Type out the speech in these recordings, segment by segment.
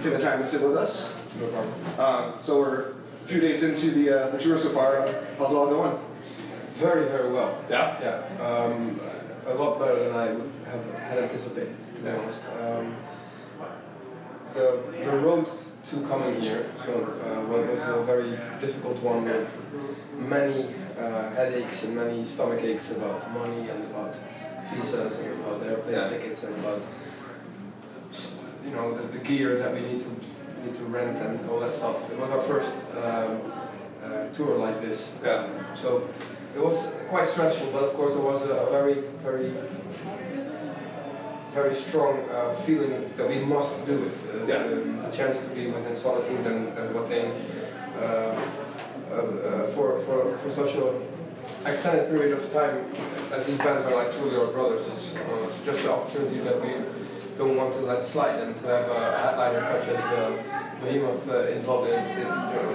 taking the time to sit with us. No problem. So we're a few days into the tour so far. How's it all going? Very, very well. Yeah? Yeah. A lot better than I would have had anticipated, to be honest. The road to coming here was a very difficult one with many headaches and many stomach aches about money and about visas and about airplane tickets and about the gear that we need to rent and all that stuff. It was our first tour like this. Yeah. So it was quite stressful, but of course it was a very, very, very strong feeling that we must do it. The chance to be within Solitude and Watain for such an extended period of time, as these bands are like truly our brothers, is just the opportunity that we don't want to let slide, and to have a headliner such as Behemoth involved in it,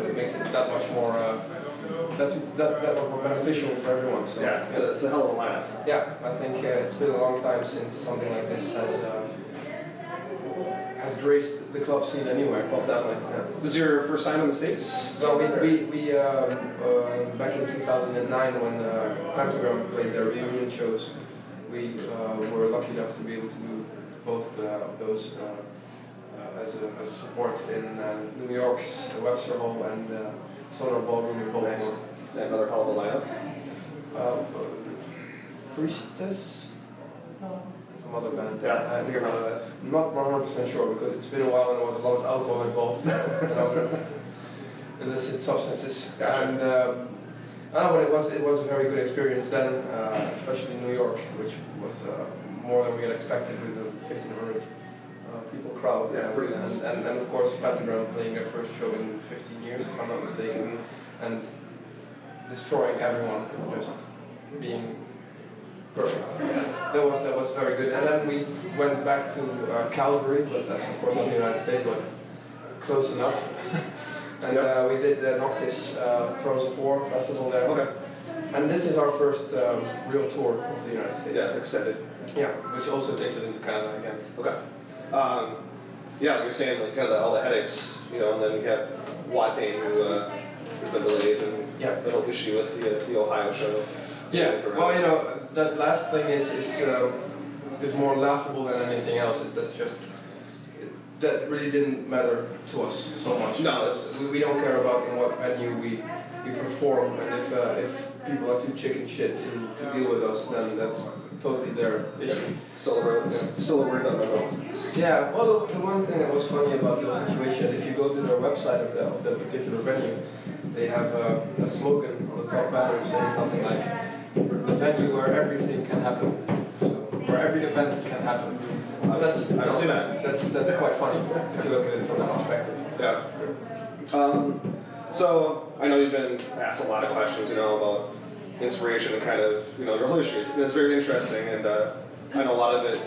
it makes it that much more that much more beneficial for everyone. So, yeah, it's a hell of a lineup. Yeah, I think it's been a long time since something like this has graced the club scene anywhere. Well, definitely. Yeah. This is your first time in the States? No, we back in 2009 when Pentagram played their reunion shows, we were lucky enough to be able to do both of those as a support in New York's Webster Hall and Sonar Ballroom in Baltimore. Nice. Another hell of a lineup. Priestess? Some other band. Yeah, I think I remember that. I'm not 100% sure because it's been a while and there was a lot of alcohol involved and other illicit substances. Gotcha. And but it was a very good experience then, especially in New York, which was more than we had expected with a 1,500 people crowd. Yeah, pretty nice. And of course Pentagram playing their first show in 15 years, if I'm not mistaken, and destroying everyone, just being perfect. That was very good. And then we went back to Calgary, but that's of course not the United States, but close enough. And we did the Noctis Pros of War festival there. Okay. And this is our first real tour of the United States. Yeah, extended. Yeah, which also takes us into Canada again. Okay. Yeah, like you're saying, like kind of all the headaches, and then you have Watain who has been delayed, and the whole issue with the Ohio show. Yeah. Well, that last thing is more laughable than anything else. That's just that really didn't matter to us so much. No, we don't care about in what venue we perform, and if people are too chicken shit to deal with us, then that's totally their issue. Still a word on my mouth. Yeah. Well, the one thing that was funny about your situation, if you go to their website of the particular venue, they have a slogan on the top banner saying something like, "The venue where everything can happen." So where every event can happen. I've seen that. That's quite funny if you look at it from that perspective. Yeah. So I know you've been asked a lot of questions, about inspiration and kind of, your whole history. It's very interesting, and I know a lot of it.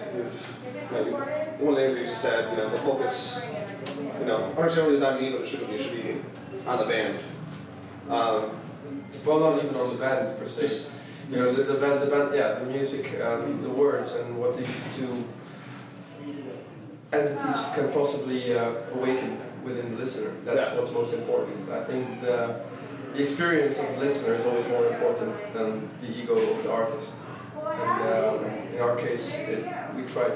One of the interviews you said, the focus, aren't necessarily is on me, but it should be on the band. Well, not even on the band per se. The band, yeah, the music, the words, and what these two entities can possibly awaken within the listener. That's what's most important. I think the experience of the listener is always more important than the ego of the artist. And in our case, we try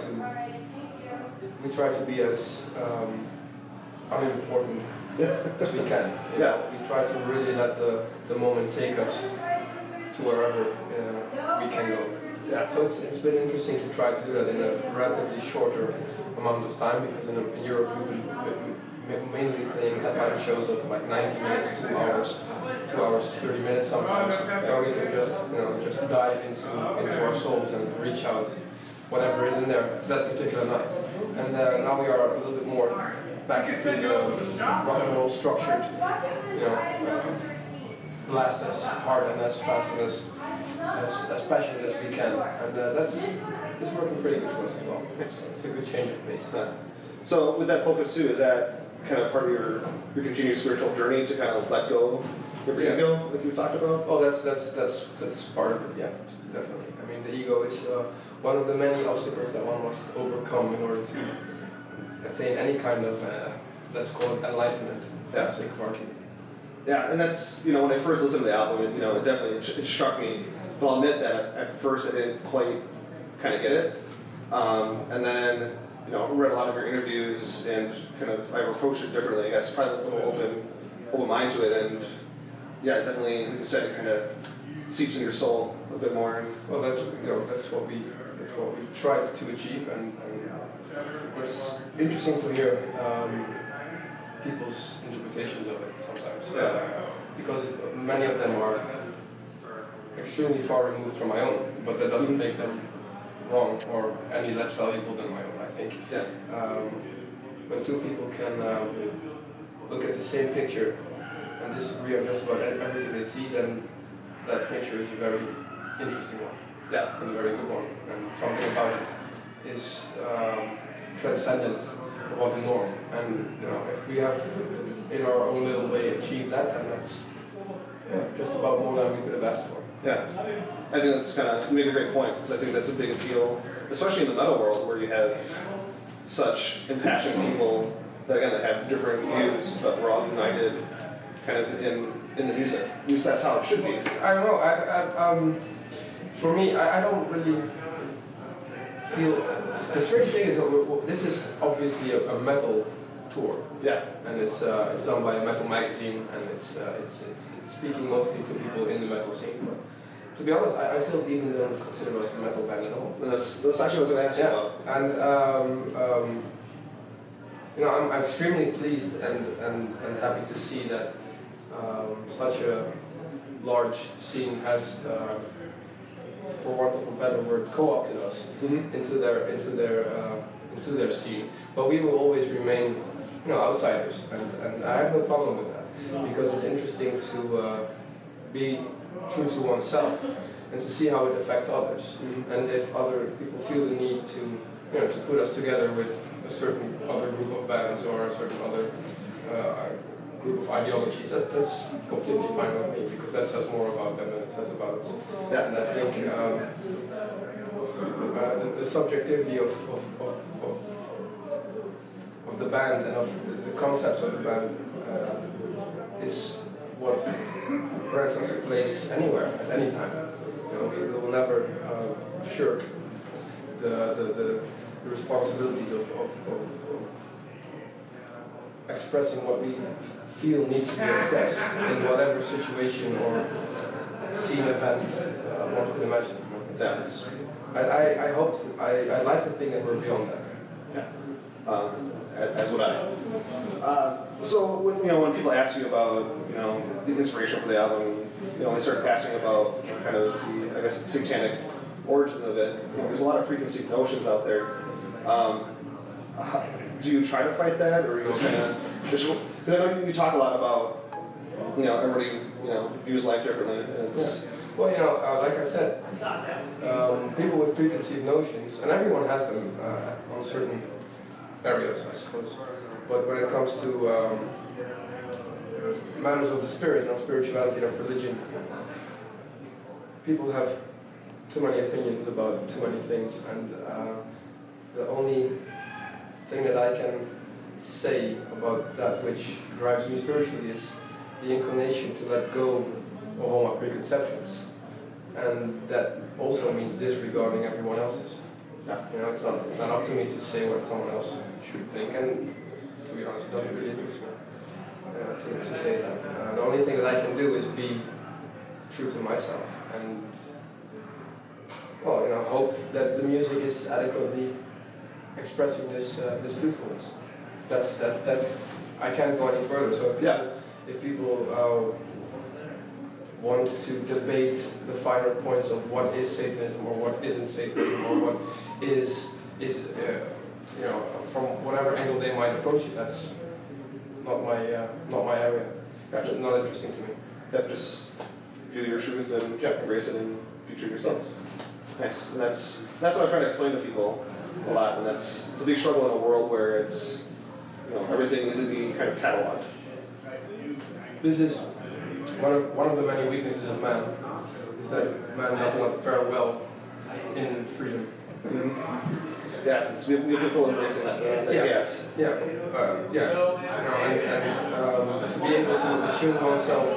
to be as unimportant as we can. We try to really let the moment take us to wherever we can go. Yeah. So it's been interesting to try to do that in a relatively shorter amount of time, because in Europe we've been mainly playing headline shows of like 90 minutes, 2 hours, 30 minutes sometimes, where we can just dive into our souls and reach out whatever is in there that particular night. And now we are a little bit more back into the rock and roll structured, blast as hard and as fast and as passionate as we can, and it's working pretty good for us as well. So it's a good change of pace. Yeah. So with that focus too, is that kind of part of your continued spiritual journey to kind of let go of your ego, like you talked about? Oh, that's part of it. Yeah, definitely. I mean, the ego is one of the many obstacles that one must overcome in order to attain any kind of let's call it enlightenment, for Yeah. the sake of argument. Yeah, and that's, when I first listened to the album, it definitely it struck me. But I'll admit that at first I didn't quite kind of get it. And then, read a lot of your interviews and kind of I approached it differently. I guess probably with a little open mind to it, and yeah, definitely, like you said, it kind of seeps in your soul a bit more. Well, that's what we tried to achieve, and it's interesting to hear people's interpretations of it sometimes. Yeah. Because many of them are extremely far removed from my own, but that doesn't make them wrong or any less valuable than my own, I think. Yeah. When two people can look at the same picture and disagree on just about everything they see, then that picture is a very interesting one. Yeah. And a very good one. And something about it is transcendent above the norm. And if we have, in our own little way, achieved that, then that's just about more than we could have asked for. Yeah, I think that's you make a great point, because I think that's a big appeal, especially in the metal world where you have such impassioned people that have different views, but we're all united kind of in the music. At least that's how it should be. I don't know, for me, I don't really feel, the strange thing is, this is obviously a metal tour. Yeah. And it's done by a metal magazine, and it's speaking mostly to people in the metal scene. But to be honest, I still even don't consider us a metal band at all. And that's actually what I was going to ask you about. And I'm extremely pleased and happy to see that such a large scene has, for want of a better word, co-opted us into their scene. But we will always remain outsiders, and I have no problem with that, because it's interesting to be true to oneself and to see how it affects others. And if other people feel the need to put us together with a certain other group of bands or a certain other group of ideologies, that's completely fine with me, because that says more about them than it says about us. Yeah. And I think the subjectivity of the band and of the concepts of the band is what grants us a place anywhere at any time. We will never shirk the responsibilities of expressing what we feel needs to be expressed in whatever situation or scene event one could imagine. I'd like to think that we're beyond that. Yeah. As would I. So when people ask you about the inspiration for the album, they start asking about kind of the, I guess, satanic origins of it. There's a lot of preconceived notions out there. Do you try to fight that, or are you just kind of because I know you talk a lot about everybody views life differently. And it's, Well, like I said, people with preconceived notions, and everyone has them on certain areas, I suppose. But when it comes to matters of the spirit, of spirituality, and of religion, people have too many opinions about too many things, and the only thing that I can say about that which drives me spiritually is the inclination to let go of all my preconceptions, and that also means disregarding everyone else's. It's not up to me to say what someone else should think, and to be honest, it doesn't really interest me to say that. The only thing that I can do is be true to myself, and hope that the music is adequately expressing this truthfulness. That's I can't go any further. So if people want to debate the finer points of what is Satanism or what isn't Satanism or what is from whatever angle they might approach it, that's not my area. Gotcha. Not interesting to me. Just feel your truth and embrace it and be true to yourself. Nice. And that's what I try to explain to people a lot, and it's a big struggle in a world where it's everything needs to be kind of cataloged. This is one of the many weaknesses of man, is that man does not fare well in freedom. Yeah, we have people embracing that chaos. Yeah, and to be able to attune oneself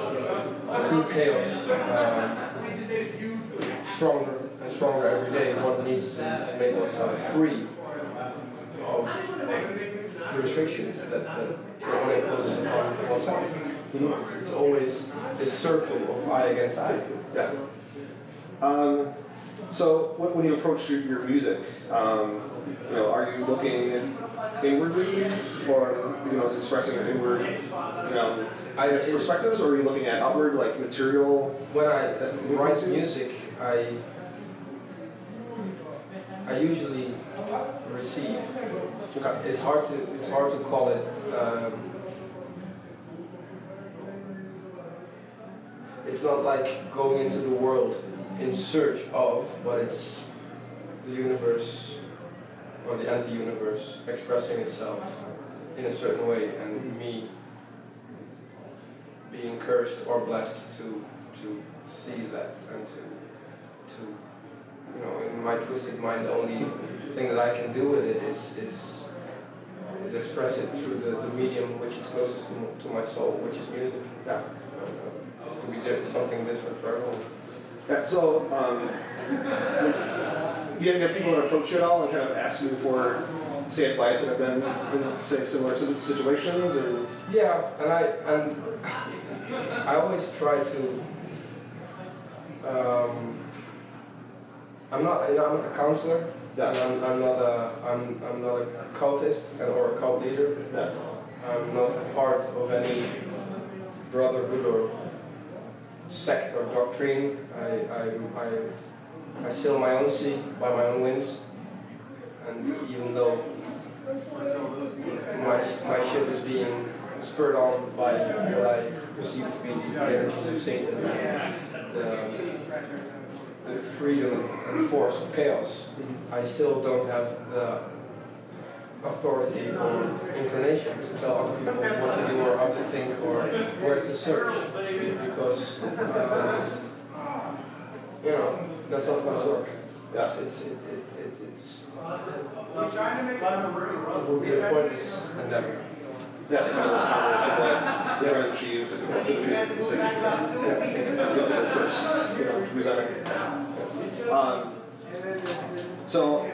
to chaos stronger and stronger every day, one needs to make oneself free of the restrictions that one imposes upon oneself. So it's always this circle of I against I. Yeah. So when you approach your music, are you looking inwardly, or is expressing an inward, perspectives, or are you looking at outward, like material? When I write music, I usually receive. Okay. It's hard to call it. It's not like going into the world in search of, but it's the universe or the anti-universe expressing itself in a certain way, and me being cursed or blessed to see that, and to in my twisted mind, the only thing that I can do with it is express it through the medium which is closest to my soul, which is music. Yeah. It could be something different for everyone. Yeah. So, you have people that approach you at all and kind of ask you for, say, advice that have been in, say, similar situations, and yeah, and I always try to. I'm not a counselor. Yeah. And I'm not a cultist or a cult leader. Yeah. I'm not part of any brotherhood or sect or doctrine. I sail my own sea by my own winds, and even though my ship is being spurred on by what I perceive to be the energies of Satan, the freedom and force of chaos, I still don't have the authority or inclination to tell other people what to do or how to think or where to search, because that's not going to work. Yeah. It will be a pointless endeavor. yeah, kind of those combination of what you're trying to achieve with the music, yeah, first, presenting. So,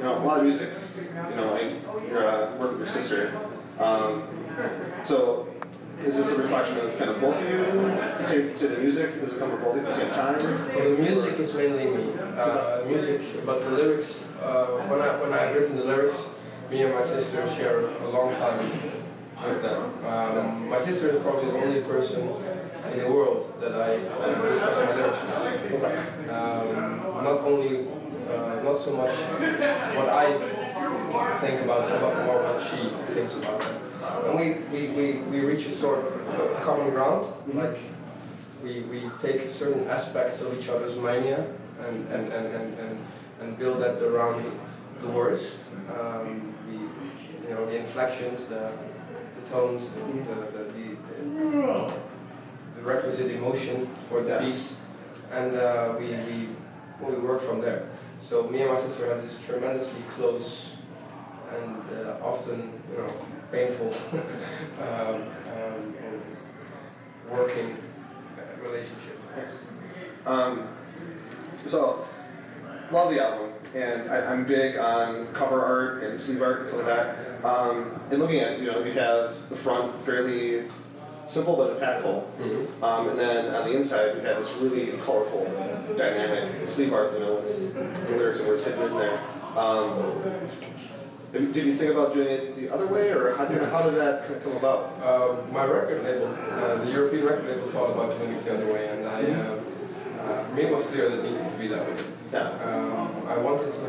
a lot of music, you're working with your sister. So, is this a reflection of kind of both of you? Say the music, does it come from both of you at the same time? Well, the music is mainly me. Music, but the lyrics, when I've written the lyrics, me and my sister share a long time with them. My sister is probably the only person in the world that I discuss my lyrics with. Not so much what I think about them, but more what she thinks about them. And we reach a sort of common ground, like we take certain aspects of each other's mania and build that around the words. The inflections, the tones, the requisite emotion for the piece, and we work from there. So me and my sister have this tremendously close and often painful working relationship. So, love the album, and I'm big on cover art and sleeve art and stuff like that. And looking at, you have the front fairly simple but impactful, and then on the inside we have this really colorful, dynamic sleeve art, with the lyrics and words hidden in there. Did you think about doing it the other way, or how did that come about? My record label, the European record label, thought about doing it the other way, and for me it was clear that it needed to be that way. Yeah. I wanted to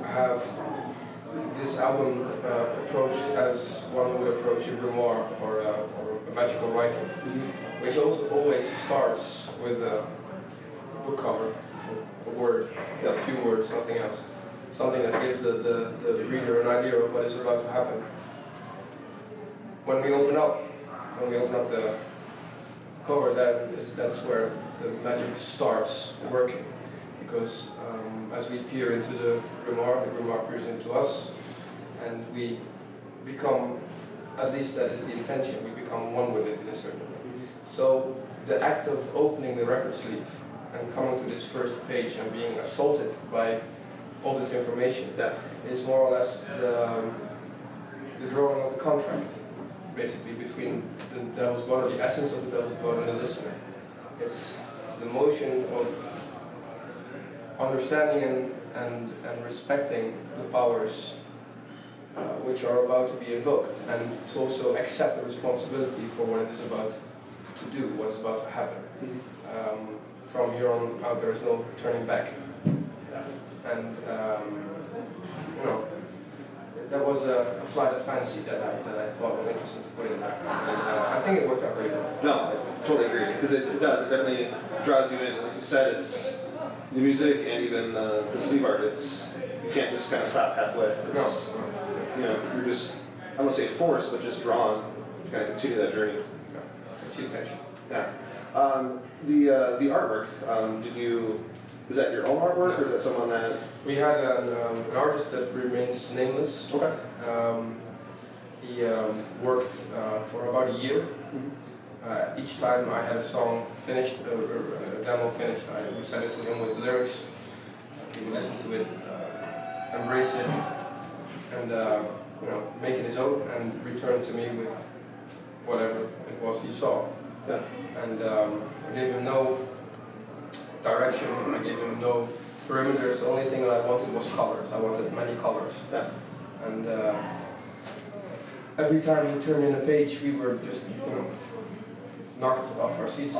have this album approached as one would approach a grimoire or a magical writing, which also always starts with a book cover, a word, a few words, nothing else. Something that gives the reader an idea of what is about to happen. When we open up the cover, that's where the magic starts working. because as we peer into the grimoire peers into us, and we become, at least that is the intention, we become one with it in a certain way. So the act of opening the record sleeve and coming to this first page and being assaulted by all this information is more or less the drawing of the contract, basically, between the Devil's Blood, or the essence of the Devil's Blood, and the listener. It's the motion of understanding and respecting the powers which are about to be invoked, and to also accept the responsibility for what it is about to do, what is about to happen. From here on out, there is no turning back. And you know, that was a flight of fancy that I thought was interesting to put in there. And I think it worked out pretty well. No, I totally agree, because it does. It definitely draws you in. Like you said, it's the music and even the sleeve art. You can't just kind of stop halfway. It's, you know, you're just, I don't want to say forced, but just drawn to kind of continue that journey. Yeah. It's the intention. Yeah. The artwork, is that your own artwork, or is that someone that? We had an artist that remains nameless. Okay. He worked for about a year. Each time I had a song finished, a demo finished, I would send it to him with lyrics. He would listen to it, embrace it, and you know, make it his own, and return to me with whatever it was he saw. Yeah. And I gave him no direction, I gave him no perimeters. The only thing that I wanted was colors. I wanted many colors. Yeah. And every time he turned in a page, we were just, you know, knocked off our seats.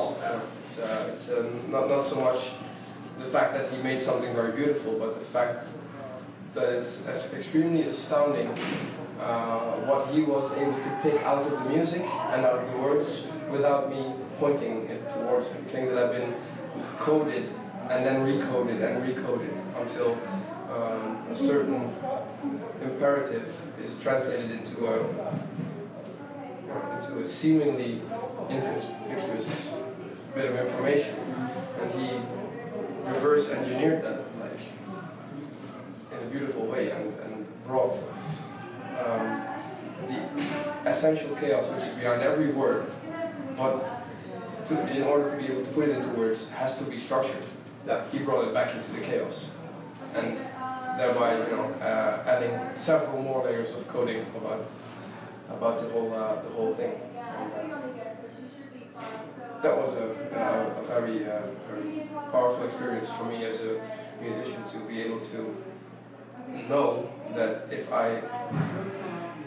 It's not so much the fact that he made something very beautiful, but the fact that it's extremely astounding what he was able to pick out of the music and out of the words without me pointing it towards him. Things that have been coded and then recoded and recoded until a certain imperative is translated into a seemingly inconspicuous bit of information, and he reverse engineered that, like, in a beautiful way, and brought the essential chaos which is behind every word, but in order to be able to put it into words, has to be structured. Yeah. He brought it back into the chaos, and thereby, you know, adding several more layers of coding about the whole thing. And, that was a very powerful experience for me as a musician, to be able to know that if I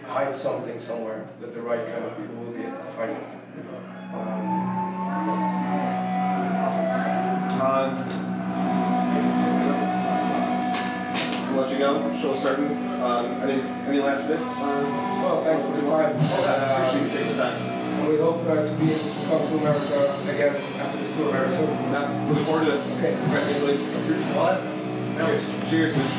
hide something somewhere, that the right kind of people will be able to find it. We'll let you go. Show starting. Any last bit? Well, thanks for the time. Appreciate you taking the time. And we hope to be able to come to America again after this tour very soon. Yeah, looking forward to it. Okay. All right, thanks, Lee. Cheers. Cheers, man.